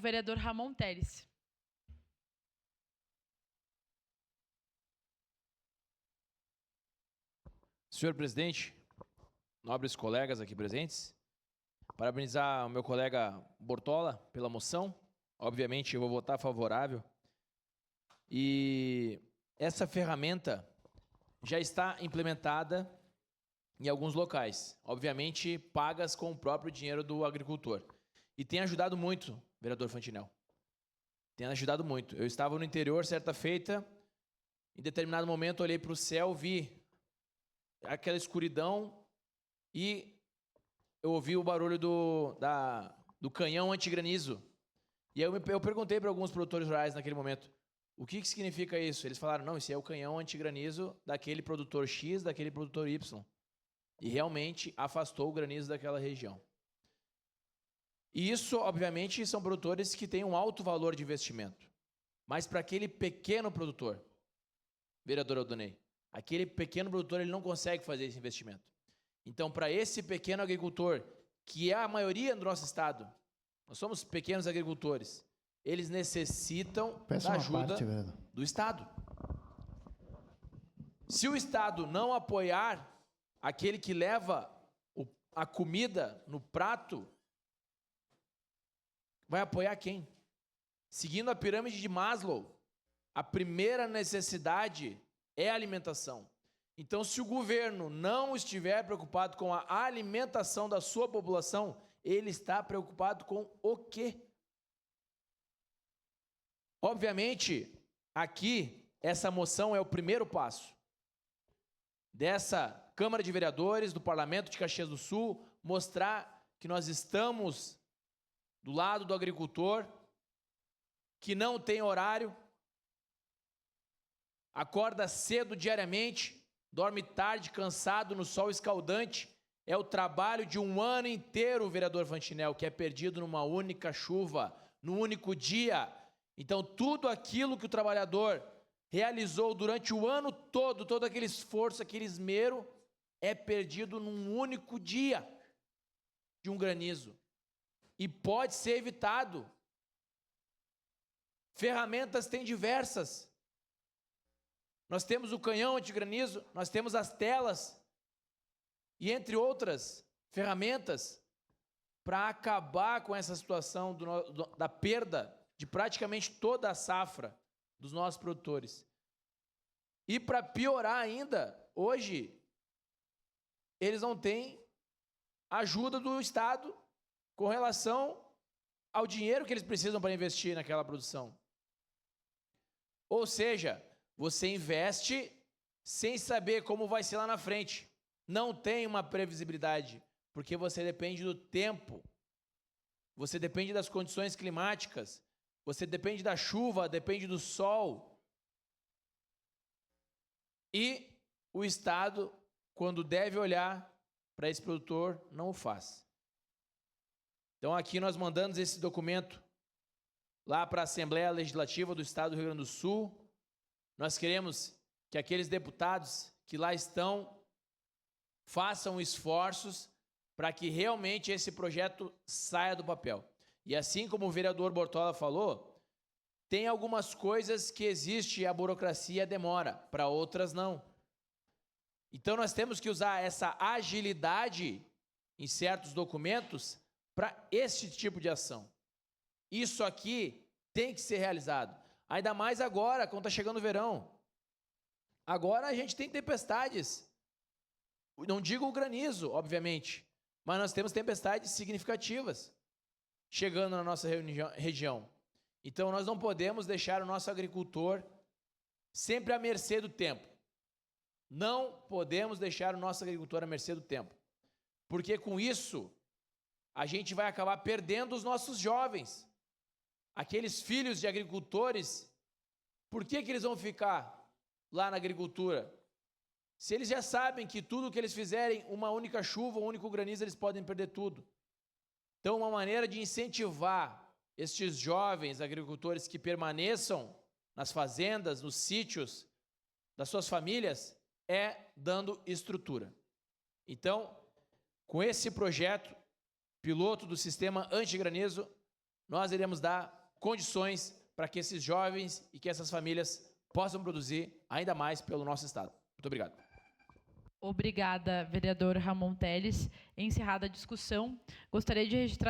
vereador Ramon Teles. Senhor presidente, nobres colegas aqui presentes, parabenizar o meu colega Bortola pela moção. Obviamente, eu vou votar favorável. E essa ferramenta já está implementada em alguns locais, obviamente pagas com o próprio dinheiro do agricultor. E tem ajudado muito, vereador Fantinel. Tem ajudado muito. Eu estava no interior certa feita, em determinado momento olhei para o céu, vi aquela escuridão e eu ouvi o barulho do canhão antigranizo. E aí eu perguntei para alguns produtores rurais naquele momento, o que significa isso? Eles falaram, não, isso é o canhão antigranizo daquele produtor X, daquele produtor Y. E realmente afastou o granizo daquela região. E isso, obviamente, são produtores que têm um alto valor de investimento. Mas para aquele pequeno produtor, vereador Aldonei, aquele pequeno produtor ele não consegue fazer esse investimento. Então, para esse pequeno agricultor, que é a maioria do nosso estado, nós somos pequenos agricultores, eles necessitam da ajuda do Estado. Se o Estado não apoiar aquele que leva a comida no prato, vai apoiar quem? Seguindo a pirâmide de Maslow, a primeira necessidade é a alimentação. Então, se o governo não estiver preocupado com a alimentação da sua população, ele está preocupado com o quê? Obviamente, aqui, essa moção é o primeiro passo dessa Câmara de Vereadores, do Parlamento de Caxias do Sul, mostrar que nós estamos do lado do agricultor, que não tem horário, acorda cedo diariamente, dorme tarde, cansado, no sol escaldante. É o trabalho de um ano inteiro, vereador Fantinel, que é perdido numa única chuva, num único dia. Então, tudo aquilo que o trabalhador realizou durante o ano todo, todo aquele esforço, aquele esmero, é perdido num único dia de um granizo. E pode ser evitado. Ferramentas tem diversas. Nós temos o canhão antigranizo, nós temos as telas, e entre outras ferramentas, para acabar com essa situação da perda de praticamente toda a safra dos nossos produtores. E para piorar ainda, hoje, eles não têm ajuda do Estado com relação ao dinheiro que eles precisam para investir naquela produção. Ou seja, você investe sem saber como vai ser lá na frente. Não tem uma previsibilidade, porque você depende do tempo, você depende das condições climáticas, você depende da chuva, depende do sol. E o Estado, quando deve olhar para esse produtor, não o faz. Então aqui nós mandamos esse documento lá para a Assembleia Legislativa do Estado do Rio Grande do Sul. Nós queremos que aqueles deputados que lá estão façam esforços para que realmente esse projeto saia do papel. E assim como o vereador Bortola falou, tem algumas coisas que existe a burocracia demora, para outras não. Então nós temos que usar essa agilidade em certos documentos para esse tipo de ação. Isso aqui tem que ser realizado. Ainda mais agora, quando está chegando o verão. Agora a gente tem tempestades. Não digo o granizo, obviamente, mas nós temos tempestades significativas chegando na nossa região. Então nós não podemos deixar o nosso agricultor sempre à mercê do tempo. Não podemos deixar o nosso agricultor à mercê do tempo. Porque com isso, a gente vai acabar perdendo os nossos jovens. Aqueles filhos de agricultores, por que eles vão ficar lá na agricultura? Se eles já sabem que tudo que eles fizerem, uma única chuva, um único granizo, eles podem perder tudo. Então, uma maneira de incentivar estes jovens agricultores que permaneçam nas fazendas, nos sítios das suas famílias, é dando estrutura. Então, com esse projeto piloto do sistema antigranizo, nós iremos dar condições para que esses jovens e que essas famílias possam produzir ainda mais pelo nosso Estado. Muito obrigado. Obrigada, vereador Ramon Teles. Encerrada a discussão, gostaria de registrar